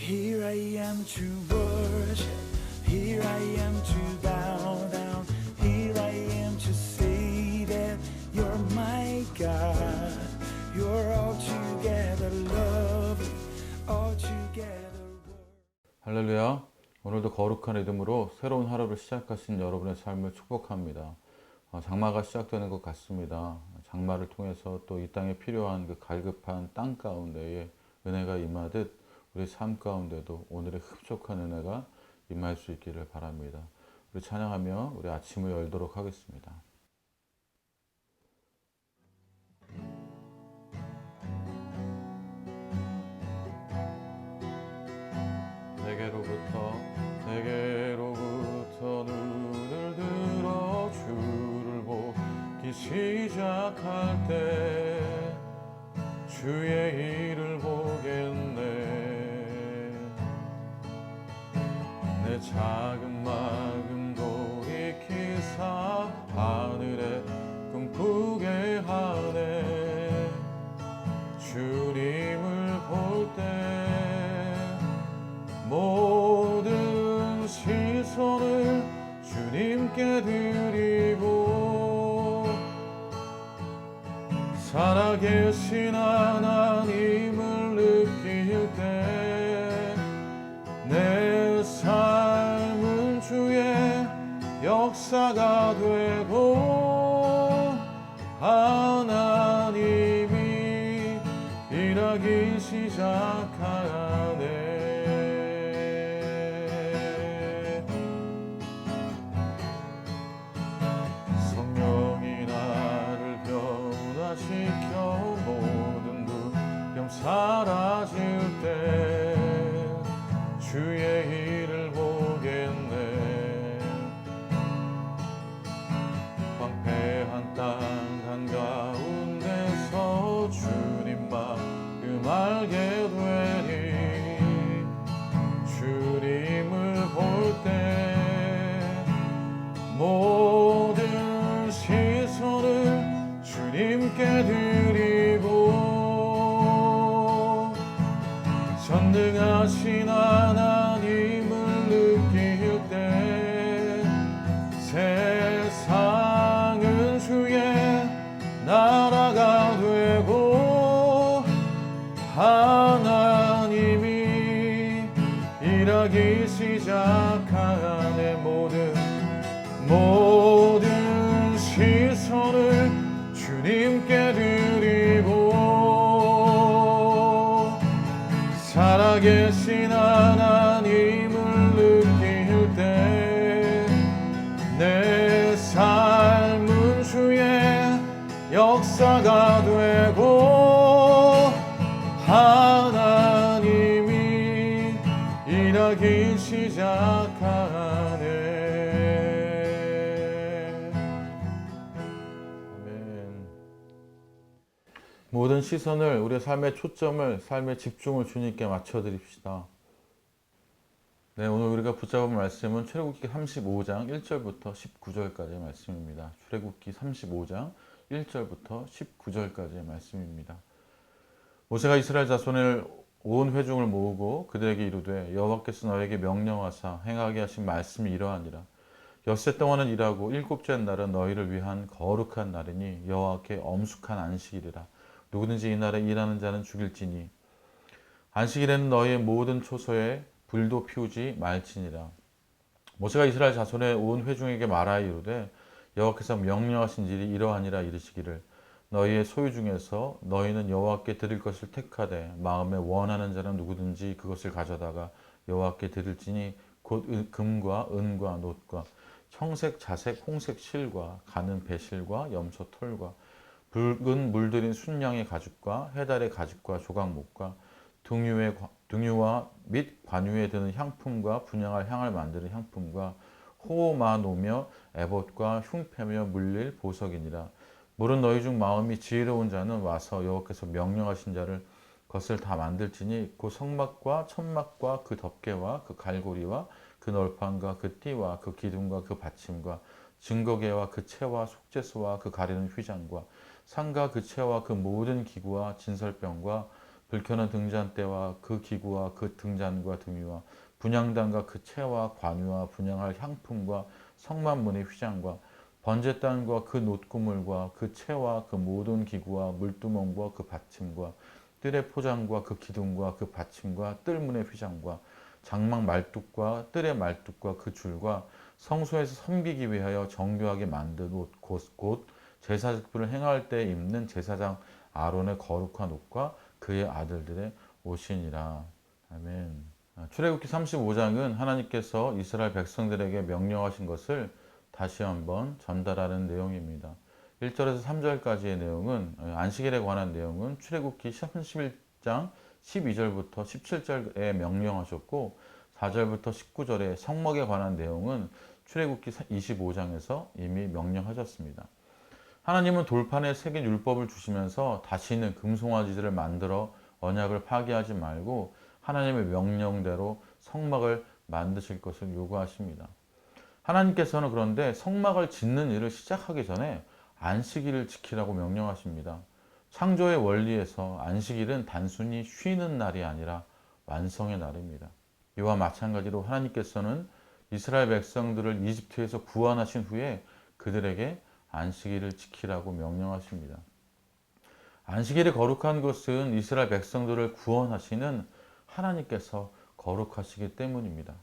Here I am to worship. Here I am to bow down. Here I am to say that you're my God. You're altogether lovely, altogether worthy. 할렐루야. 오늘도 거룩한 이름으로 새로운 하루를 시작하신 여러분의 삶을 축복합니다. 장마가 시작되는 것 같습니다. 장마를 통해서 또 이 땅에 필요한 그 갈급한 땅 가운데에 은혜가 임하듯 우리 삶 가운데도 오늘의 흡족한 은혜가 임할 수 있기를 바랍니다. 우리 찬양하며 우리 아침을 열도록 하겠습니다. 내게로부터 눈을 들어 주를 보기 시작할 때 주의 일을 보겠네. 내 작은 마음 돌이키사 하늘에 꿈꾸게 하네. 주님을 볼 때 모든 시선을 주님께 드리고 살아계신 하나님을 느낄 때 내 삶은 주의 역사가 되고 하나님이 일하기 시작하네. 성령이 나를 변화시켜 모든 두려움 사라질 때 주의 일을 보겠네. 황폐한 땅 한가운데서 주님 마음 알게 되리. 주님을 볼 때 모든 시선을 주님께 드리고 전능하신 하나님을 느낄 때 세상은 주의 나라가 되고 하나님이 일하기 시작하네. 모든 시선을 주님께 드리고 살아계신 하나님을 느낄 때 내 삶은 주의 역사가 되고 하나님이 일하기 시작하네. 아멘. 모든 시선을, 우리의 삶의 초점을, 삶의 집중을 주님께 맞춰드립시다. 네, 오늘 우리가 붙잡은 말씀은 출애굽기 35장 1절부터 19절까지의 말씀입니다. 출애굽기 35장 1절부터 19절까지의 말씀입니다. 모세가 이스라엘 자손을 온 회중을 모으고 그들에게 이르되 여호와께서 너에게 명령하사 행하게 하신 말씀이 이러하니라. 엿새 동안은 일하고 일곱째 날은 너희를 위한 거룩한 날이니 여호와께 엄숙한 안식일이라. 누구든지 이 날에 일하는 자는 죽일지니 안식일에는 너희의 모든 초소에 불도 피우지 말지니라. 모세가 이스라엘 자손의 온 회중에게 말하여 이르되 여호와께서 명령하신 일이 이러하니라. 이르시기를 너희의 소유 중에서 너희는 여호와께 드릴 것을 택하되 마음에 원하는 자는 누구든지 그것을 가져다가 여호와께 드릴지니 곧 금과 은과 놋과 청색 자색 홍색 실과 가는 배실과 염소 털과 붉은 물들인 순양의 가죽과 해달의 가죽과 조각목과 등유와 및 관유에 드는 향품과 분향할 향을 만드는 향품과 호마노며 에봇과 흉패며 물릴 보석이니라. 물은 너희 중 마음이 지혜로운 자는 와서 여호와께서 명령하신 자를 것을 다 만들지니 그 성막과 천막과 그 덮개와 그 갈고리와 그 널판과 그 띠와 그 기둥과 그 받침과 증거계와 그 채와 속죄소와 그 가리는 휘장과 상과 그 채와 그 모든 기구와 진설병과 불켜는 등잔대와 그 기구와 그 등잔과 등위와 분향단과 그 채와 관유와 분향할 향품과 성만문의 휘장과 번제단과 그 놋구물과 그 채와 그 모든 기구와 물두멍과 그 받침과 뜰의 포장과 그 기둥과 그 받침과 뜰문의 휘장과 장막 말뚝과 뜰의 말뚝과 그 줄과 성소에서 섬기기 위하여 정교하게 만든 옷 곧 제사직분을 행할 때 입는 제사장 아론의 거룩한 옷과 그의 아들들의 옷이니라. 아멘. 출애굽기 35장은 하나님께서 이스라엘 백성들에게 명령하신 것을 다시 한번 전달하는 내용입니다. 1절에서 3절까지의 내용은 안식일에 관한 내용은 출애굽기 31장 12절부터 17절에 명령하셨고 4절부터 19절에 성막에 관한 내용은 출애굽기 25장에서 이미 명령하셨습니다. 하나님은 돌판에 새긴 율법을 주시면서 다시는 금송아지들을 만들어 언약을 파괴하지 말고 하나님의 명령대로 성막을 만드실 것을 요구하십니다. 하나님께서는 그런데 성막을 짓는 일을 시작하기 전에 안식일을 지키라고 명령하십니다. 창조의 원리에서 안식일은 단순히 쉬는 날이 아니라 완성의 날입니다. 이와 마찬가지로 하나님께서는 이스라엘 백성들을 이집트에서 구원하신 후에 그들에게 안식일을 지키라고 명령하십니다. 안식일이 거룩한 것은 이스라엘 백성들을 구원하시는 하나님께서 거룩하시기 때문입니다.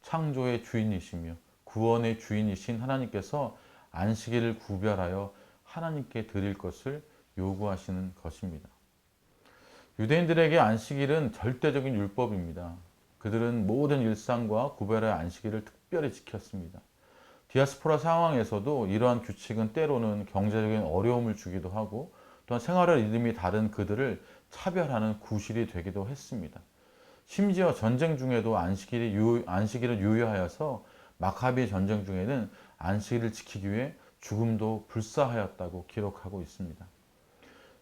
창조의 주인이시며 구원의 주인이신 하나님께서 안식일을 구별하여 하나님께 드릴 것을 요구하시는 것입니다. 유대인들에게 안식일은 절대적인 율법입니다. 그들은 모든 일상과 구별하여 안식일을 특별히 지켰습니다. 디아스포라 상황에서도 이러한 규칙은 때로는 경제적인 어려움을 주기도 하고 또한 생활의 리듬이 다른 그들을 차별하는 구실이 되기도 했습니다. 심지어 전쟁 중에도 안식일을 유효하여서 마카비 전쟁 중에는 안식일을 지키기 위해 죽음도 불사하였다고 기록하고 있습니다.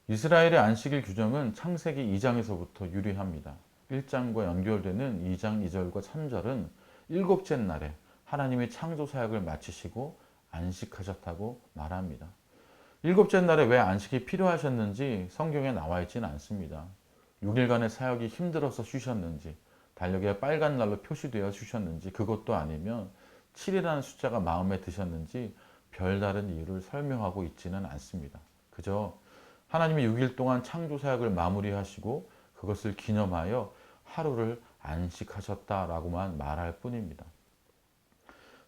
이스라엘의 안식일 규정은 창세기 2장에서부터 유리합니다. 1장과 연결되는 2장 2절과 3절은 일곱째 날에 하나님이 창조 사역을 마치시고 안식하셨다고 말합니다. 일곱째 날에 왜 안식이 필요하셨는지 성경에 나와 있지는 않습니다. 6일간의 사역이 힘들어서 쉬셨는지, 달력에 빨간 날로 표시되어 쉬셨는지, 그것도 아니면 7이라는 숫자가 마음에 드셨는지 별다른 이유를 설명하고 있지는 않습니다. 그저 하나님이 6일 동안 창조 사역을 마무리하시고 그것을 기념하여 하루를 안식하셨다라고만 말할 뿐입니다.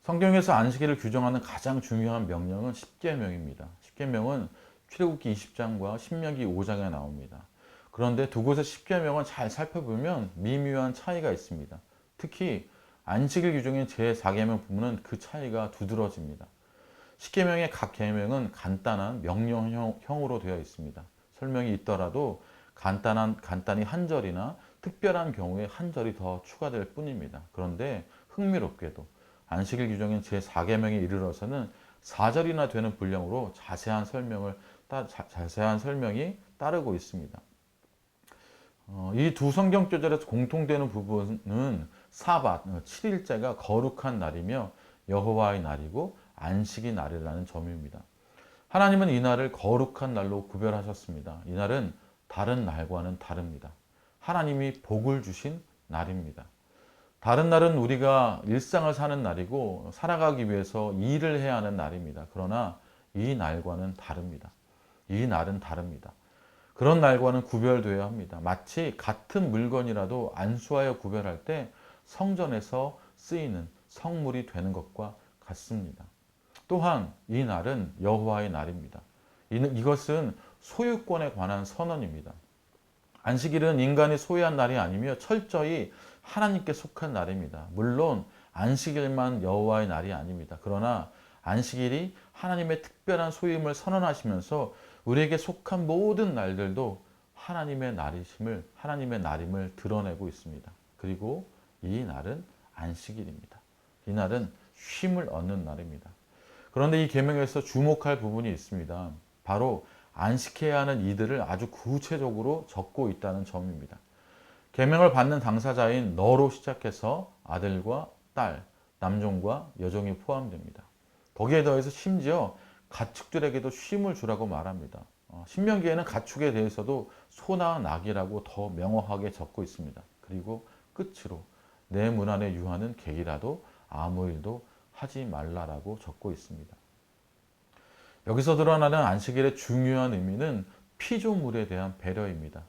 성경에서 안식일을 규정하는 가장 중요한 명령은 십계명입니다. 십계명은 출애굽기 20장과 신명기 5장에 나옵니다. 그런데 두 곳의 십계명은 잘 살펴보면 미묘한 차이가 있습니다. 특히 안식일 규정인 제4계명 부분은 그 차이가 두드러집니다. 십계명의 각 계명은 간단한 명령형으로 되어 있습니다. 설명이 있더라도 간단히 한 절이나 특별한 경우에 한 절이 더 추가될 뿐입니다. 그런데 흥미롭게도 안식일 규정인 제4계명에 이르러서는 4절이나 되는 분량으로 자세한 설명이 따르고 있습니다. 이 두 성경 구절에서 공통되는 부분은 사밧, 7일째가 거룩한 날이며 여호와의 날이고 안식이 날이라는 점입니다. 하나님은 이 날을 거룩한 날로 구별하셨습니다. 이 날은 다른 날과는 다릅니다. 하나님이 복을 주신 날입니다. 다른 날은 우리가 일상을 사는 날이고 살아가기 위해서 일을 해야 하는 날입니다. 그러나 이 날과는 다릅니다. 이 날은 다릅니다. 그런 날과는 구별되어야 합니다. 마치 같은 물건이라도 안수하여 구별할 때 성전에서 쓰이는 성물이 되는 것과 같습니다. 또한 이 날은 여호와의 날입니다. 이것은 소유권에 관한 선언입니다. 안식일은 인간이 소유한 날이 아니며 철저히 하나님께 속한 날입니다. 물론 안식일만 여호와의 날이 아닙니다. 그러나 안식일이 하나님의 특별한 소유임을 선언하시면서 우리에게 속한 모든 날들도 하나님의 날임을 드러내고 있습니다. 그리고 이 날은 안식일입니다. 이 날은 쉼을 얻는 날입니다. 그런데 이 계명에서 주목할 부분이 있습니다. 바로 안식해야 하는 이들을 아주 구체적으로 적고 있다는 점입니다. 계명을 받는 당사자인 너로 시작해서 아들과 딸, 남종과 여종이 포함됩니다. 거기에 더해서 심지어 가축들에게도 쉼을 주라고 말합니다. 신명기에는 가축에 대해서도 소나 낙이라고 더 명확하게 적고 있습니다. 그리고 끝으로 내 문 안에 유하는 개이라도 아무 일도 하지 말라라고 적고 있습니다. 여기서 드러나는 안식일의 중요한 의미는 피조물에 대한 배려입니다.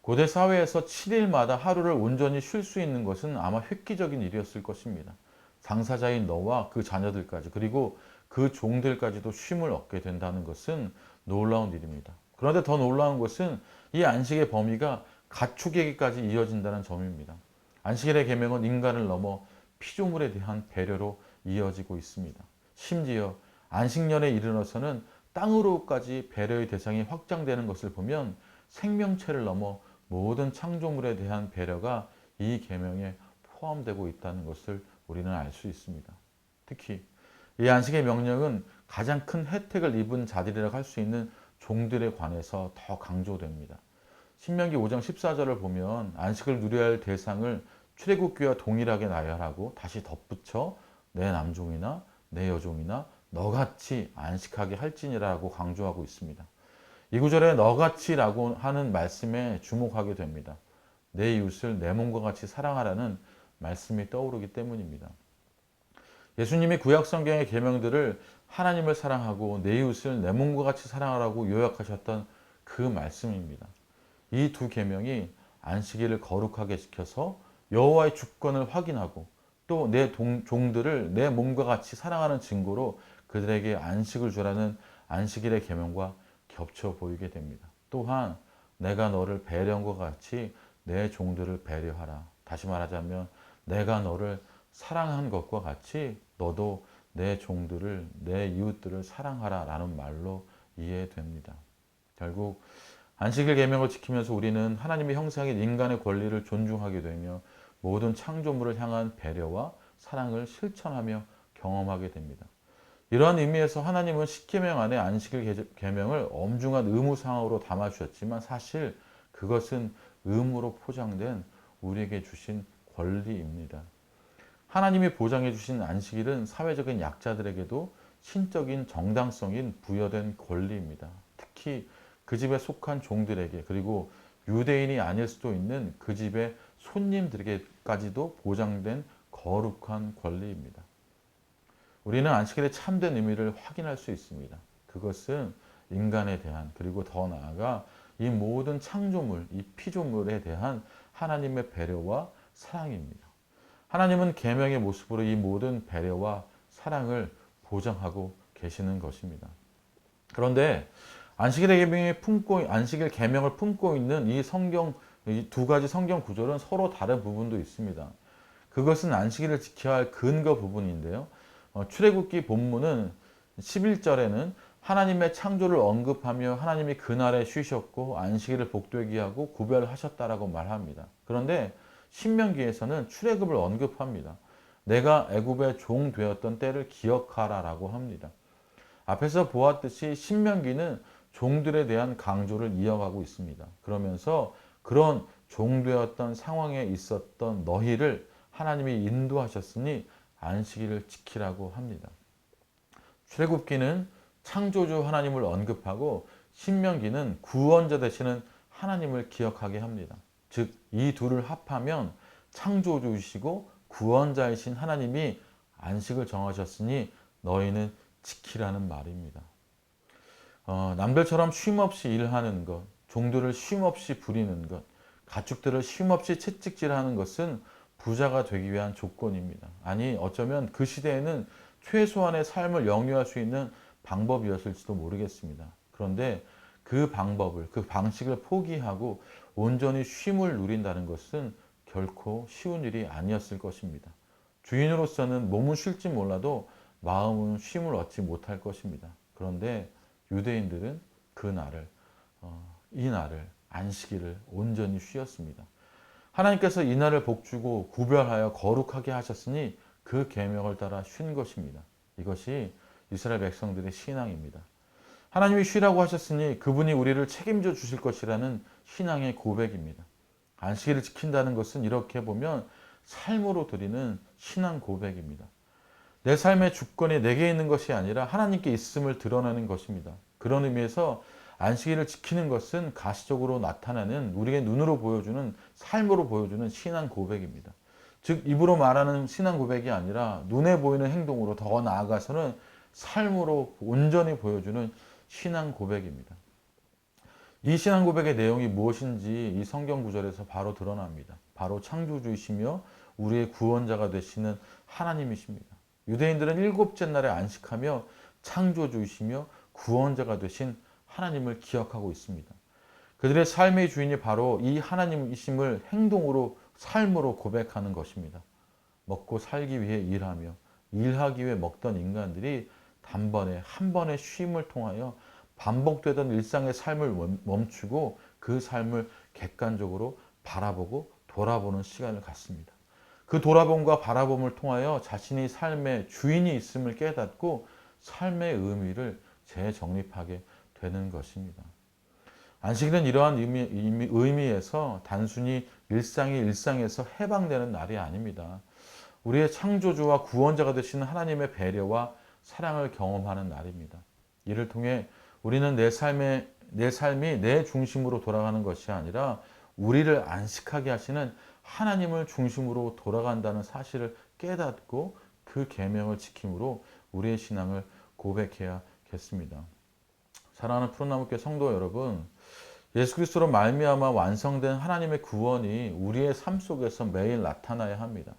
고대 사회에서 7일마다 하루를 온전히 쉴 수 있는 것은 아마 획기적인 일이었을 것입니다. 당사자인 너와 그 자녀들까지 그리고 그 종들까지도 쉼을 얻게 된다는 것은 놀라운 일입니다. 그런데 더 놀라운 것은 이 안식의 범위가 가축에게까지 이어진다는 점입니다. 안식일의 계명은 인간을 넘어 피조물에 대한 배려로 이어지고 있습니다. 심지어 안식년에 이르러서는 땅으로까지 배려의 대상이 확장되는 것을 보면 생명체를 넘어 모든 창조물에 대한 배려가 이 계명에 포함되고 있다는 것을 우리는 알 수 있습니다. 특히 이 안식의 명령은 가장 큰 혜택을 입은 자들이라고 할 수 있는 종들에 관해서 더 강조됩니다. 신명기 5장 14절을 보면 안식을 누려야 할 대상을 출애굽기와 동일하게 나열하고 다시 덧붙여 내 남종이나 내 여종이나 너같이 안식하게 할지니라고 강조하고 있습니다. 이 구절에 너같이라고 하는 말씀에 주목하게 됩니다. 내 이웃을 내 몸과 같이 사랑하라는 말씀이 떠오르기 때문입니다. 예수님이 구약 성경의 계명들을 하나님을 사랑하고 내 이웃을 내 몸과 같이 사랑하라고 요약하셨던 그 말씀입니다. 이 두 계명이 안식일을 거룩하게 지켜서 여호와의 주권을 확인하고 또 내 종들을 내 몸과 같이 사랑하는 증거로 그들에게 안식을 주라는 안식일의 계명과 겹쳐 보이게 됩니다. 또한 내가 너를 배려한 것 같이 내 종들을 배려하라. 다시 말하자면 내가 너를 사랑한 것과 같이 너도 내 종들을 내 이웃들을 사랑하라 라는 말로 이해됩니다. 결국 안식일 계명을 지키면서 우리는 하나님의 형상인 인간의 권리를 존중하게 되며 모든 창조물을 향한 배려와 사랑을 실천하며 경험하게 됩니다. 이러한 의미에서 하나님은 십계명 안에 안식일 계명을 엄중한 의무사항으로 담아주셨지만 사실 그것은 의무로 포장된 우리에게 주신 권리입니다. 하나님이 보장해 주신 안식일은 사회적인 약자들에게도 신적인 정당성인 부여된 권리입니다. 특히 그 집에 속한 종들에게 그리고 유대인이 아닐 수도 있는 그 집의 손님들에게까지도 보장된 거룩한 권리입니다. 우리는 안식일의 참된 의미를 확인할 수 있습니다. 그것은 인간에 대한 그리고 더 나아가 이 모든 창조물, 이 피조물에 대한 하나님의 배려와 사랑입니다. 하나님은 계명의 모습으로 이 모든 배려와 사랑을 보장하고 계시는 것입니다. 그런데 안식일 계명을 품고 있는 이 두 가지 성경 구절은 서로 다른 부분도 있습니다. 그것은 안식일을 지켜야 할 근거 부분인데요. 출애굽기 본문은 11절에는 하나님의 창조를 언급하며 하나님이 그날에 쉬셨고 안식일을 복되게 하고 구별하셨다라고 말합니다. 그런데 신명기에서는 출애굽을 언급합니다. 내가 애굽의 종 되었던 때를 기억하라라고 합니다. 앞에서 보았듯이 신명기는 종들에 대한 강조를 이어가고 있습니다. 그러면서 그런 종 되었던 상황에 있었던 너희를 하나님이 인도하셨으니 안식일을 지키라고 합니다. 출애굽기는 창조주 하나님을 언급하고 신명기는 구원자 되시는 하나님을 기억하게 합니다. 즉, 이 둘을 합하면 창조주이시고 구원자이신 하나님이 안식을 정하셨으니 너희는 지키라는 말입니다. 남들처럼 쉼없이 일하는 것, 종들을 쉼없이 부리는 것, 가축들을 쉼없이 채찍질하는 것은 부자가 되기 위한 조건입니다. 아니, 어쩌면 그 시대에는 최소한의 삶을 영위할 수 있는 방법이었을지도 모르겠습니다. 그런데 그 방법을, 그 방식을 포기하고 온전히 쉼을 누린다는 것은 결코 쉬운 일이 아니었을 것입니다. 주인으로서는 몸은 쉴지 몰라도 마음은 쉼을 얻지 못할 것입니다. 그런데 유대인들은 이 날을, 안식일을 온전히 쉬었습니다. 하나님께서 이 날을 복주고 구별하여 거룩하게 하셨으니 그 계명을 따라 쉰 것입니다. 이것이 이스라엘 백성들의 신앙입니다. 하나님이 쉬라고 하셨으니 그분이 우리를 책임져 주실 것이라는 신앙의 고백입니다. 안식일을 지킨다는 것은 이렇게 보면 삶으로 드리는 신앙 고백입니다. 내 삶의 주권이 내게 있는 것이 아니라 하나님께 있음을 드러내는 것입니다. 그런 의미에서 안식일을 지키는 것은 가시적으로 나타나는 우리에게 눈으로 보여주는 삶으로 보여주는 신앙 고백입니다. 즉 입으로 말하는 신앙 고백이 아니라 눈에 보이는 행동으로 더 나아가서는 삶으로 온전히 보여주는 신앙 고백입니다. 이 신앙 고백의 내용이 무엇인지 이 성경 구절에서 바로 드러납니다. 바로 창조주이시며 우리의 구원자가 되시는 하나님이십니다. 유대인들은 일곱째 날에 안식하며 창조주이시며 구원자가 되신 하나님을 기억하고 있습니다. 그들의 삶의 주인이 바로 이 하나님이심을 행동으로 삶으로 고백하는 것입니다. 먹고 살기 위해 일하며 일하기 위해 먹던 인간들이 단번에 한 번의 쉼을 통하여 반복되던 일상의 삶을 멈추고 그 삶을 객관적으로 바라보고 돌아보는 시간을 갖습니다. 그 돌아봄과 바라봄을 통하여 자신이 삶의 주인이 있음을 깨닫고 삶의 의미를 재정립하게 되는 것입니다. 안식일은 이러한 의미에서 단순히 일상이 일상에서 해방되는 날이 아닙니다. 우리의 창조주와 구원자가 되시는 하나님의 배려와 사랑을 경험하는 날입니다. 이를 통해 우리는 내 삶이 내 중심으로 돌아가는 것이 아니라 우리를 안식하게 하시는 하나님을 중심으로 돌아간다는 사실을 깨닫고 그 계명을 지킴으로 우리의 신앙을 고백해야겠습니다. 사랑하는 푸른나무교회 성도 여러분, 예수 그리스도로 말미암아 완성된 하나님의 구원이 우리의 삶 속에서 매일 나타나야 합니다.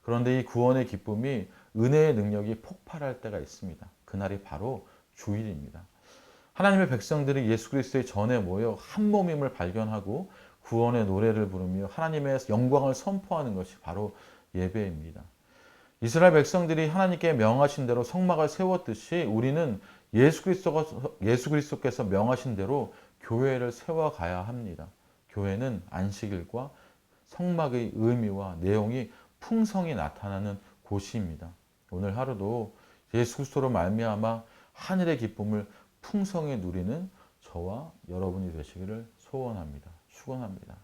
그런데 이 구원의 기쁨이 은혜의 능력이 폭발할 때가 있습니다. 그날이 바로 주일입니다. 하나님의 백성들이 예수 그리스도의 전에 모여 한 몸임을 발견하고 구원의 노래를 부르며 하나님의 영광을 선포하는 것이 바로 예배입니다. 이스라엘 백성들이 하나님께 명하신 대로 성막을 세웠듯이 우리는 예수 그리스도께서 명하신 대로 교회를 세워가야 합니다. 교회는 안식일과 성막의 의미와 내용이 풍성히 나타나는 곳입니다. 오늘 하루도 예수 그리스도로 말미암아 하늘의 기쁨을 풍성히 누리는 저와 여러분이 되시기를 소원합니다. 축원합니다.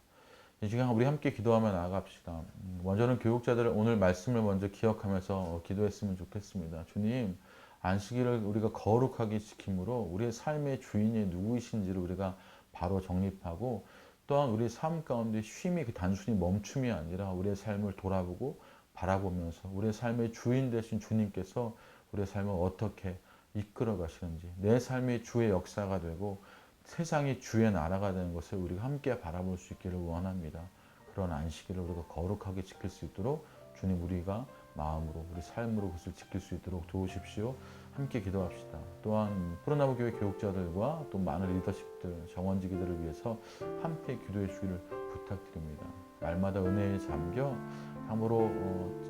이 시간 우리 함께 기도하며 나아갑시다. 먼저는 교육자들 오늘 말씀을 먼저 기억하면서 기도했으면 좋겠습니다. 주님, 안식일을 우리가 거룩하게 지킴으로 우리의 삶의 주인이 누구이신지를 우리가 바로 정립하고 또한 우리 삶 가운데 쉼이 단순히 멈춤이 아니라 우리의 삶을 돌아보고 바라보면서 우리의 삶의 주인 되신 주님께서 우리의 삶을 어떻게 이끌어 가시는지 내 삶이 주의 역사가 되고 세상이 주의 나라가 되는 것을 우리가 함께 바라볼 수 있기를 원합니다. 그런 안식일을 우리가 거룩하게 지킬 수 있도록 주님 우리가 마음으로 우리 삶으로 그것을 지킬 수 있도록 도우십시오. 함께 기도합시다. 또한 푸른나무 교회 교육자들과 또 많은 리더십들, 정원지기들을 위해서 함께 기도해 주기를 부탁드립니다. 날마다 은혜에 잠겨 참으로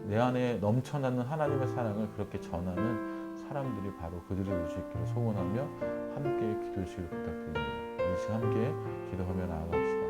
내 안에 넘쳐나는 하나님의 사랑을 그렇게 전하는 사람들이 바로 그들이 될 수 있기를 소원하며 함께 기도해 주시기를 부탁드립니다. 이 시간 함께 기도하며 나아갑시다.